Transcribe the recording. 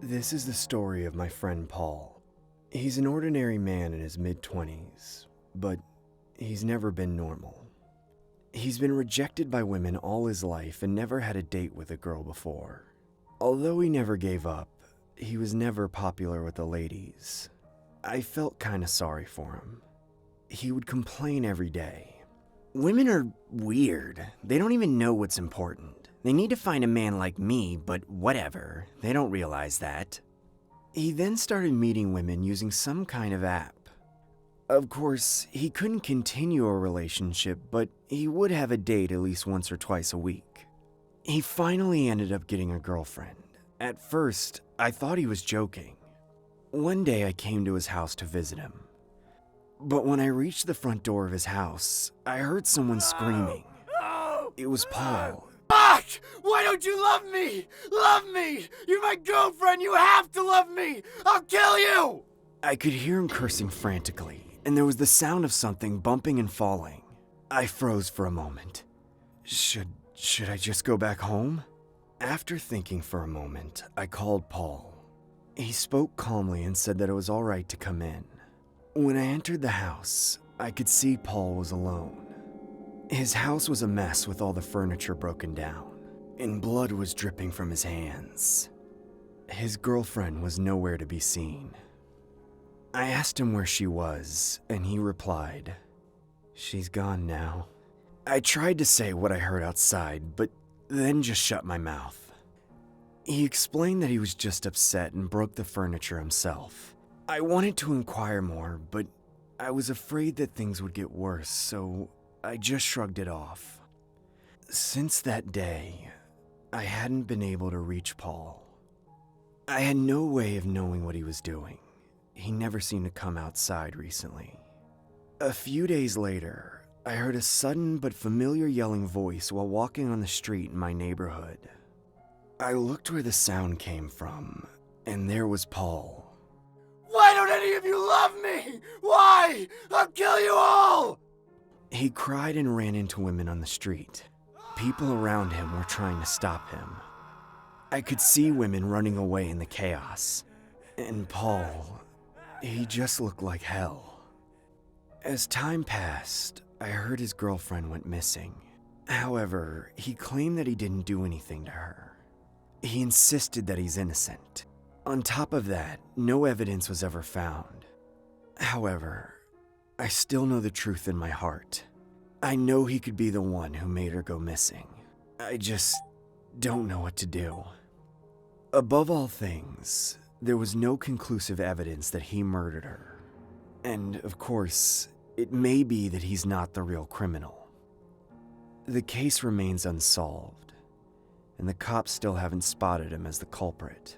This is the story of my friend Paul. He's an ordinary man in his mid-20s, but he's never been normal. He's been rejected by women all his life and never had a date with a girl before. Although he never gave up, he was never popular with the ladies. I felt kinda sorry for him. He would complain every day. Women are weird. They don't even know what's important. They need to find a man like me, but whatever. They don't realize that. He then started meeting women using some kind of app. Of course, he couldn't continue a relationship, but he would have a date at least once or twice a week. He finally ended up getting a girlfriend. At first, I thought he was joking. One day I came to his house to visit him. But when I reached the front door of his house, I heard someone screaming. It was Paul. Fuck! Why don't you love me? Love me! You're my girlfriend! You have to love me! I'll kill you! I could hear him cursing frantically, and there was the sound of something bumping and falling. I froze for a moment. Should I just go back home? After thinking for a moment, I called Paul. He spoke calmly and said that it was all right to come in. When I entered the house, I could see Paul was alone. His house was a mess with all the furniture broken down, and blood was dripping from his hands. His girlfriend was nowhere to be seen. I asked him where she was, and he replied, "She's gone now." I tried to say what I heard outside, but then just shut my mouth. He explained that he was just upset and broke the furniture himself. I wanted to inquire more, but I was afraid that things would get worse, so I just shrugged it off. Since that day, I hadn't been able to reach Paul. I had no way of knowing what he was doing. He never seemed to come outside recently. A few days later, I heard a sudden but familiar yelling voice while walking on the street in my neighborhood. I looked where the sound came from, and there was Paul. Why don't any of you love me? Why? I'll kill you all! He cried and ran into women on the street. People around him were trying to stop him. I could see women running away in the chaos. And Paul, he just looked like hell. As time passed, I heard his girlfriend went missing. However, he claimed that he didn't do anything to her. He insisted that he's innocent. On top of that, no evidence was ever found. However, I still know the truth in my heart. I know he could be the one who made her go missing. I just don't know what to do. Above all things, there was no conclusive evidence that he murdered her. And, of course, it may be that he's not the real criminal. The case remains unsolved, and the cops still haven't spotted him as the culprit.